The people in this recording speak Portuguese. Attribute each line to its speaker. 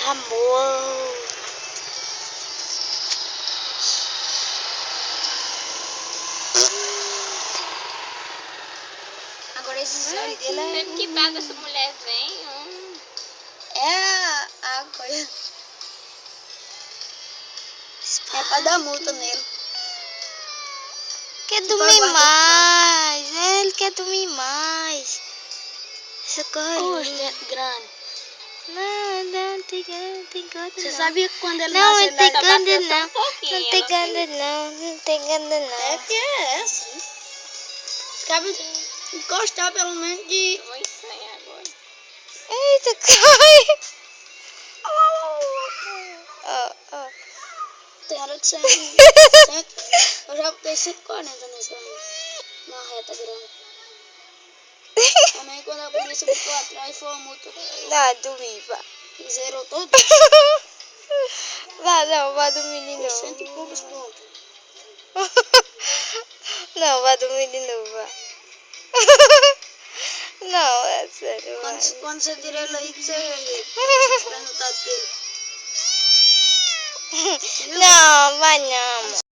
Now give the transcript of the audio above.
Speaker 1: Amor.
Speaker 2: Agora esse olhos dele é...
Speaker 3: Sempre que paga essa mulher vem,
Speaker 2: É a coisa. É pra dar multa nele.
Speaker 1: Quer
Speaker 2: Tipo,
Speaker 1: dormir
Speaker 2: aguarda
Speaker 1: mais. Ele quer dormir mais. Socorro.
Speaker 2: grande.
Speaker 1: Não tem ganda
Speaker 2: Você
Speaker 1: não.
Speaker 2: sabia que quando ele
Speaker 1: Não,
Speaker 2: nasce,
Speaker 1: não
Speaker 2: ele
Speaker 1: tem
Speaker 2: dá...
Speaker 1: ganda
Speaker 3: só
Speaker 1: não.
Speaker 3: um pouquinho,
Speaker 1: Não tem
Speaker 3: ela
Speaker 1: ganda não. Não tem ganda não.
Speaker 2: É que é assim. Cabe encostar pelo menos de...
Speaker 3: Eu vou estranhar agora.
Speaker 1: Eita, cai. Ó.
Speaker 2: Tem hora que você... Eu já botei 140 nessa... Na reta grande. Também quando a polícia botou atrás foi uma multa.
Speaker 1: Vai dormir, vá.
Speaker 2: E zerou todo.
Speaker 1: Vai dormir de novo.
Speaker 2: 100 e poucos pontos.
Speaker 1: Não, vai dormir de novo, vá. Não, é sério, vai.
Speaker 2: Quando você tira ele aí, que você tirando o tato dele.
Speaker 1: Não, vai não, amor.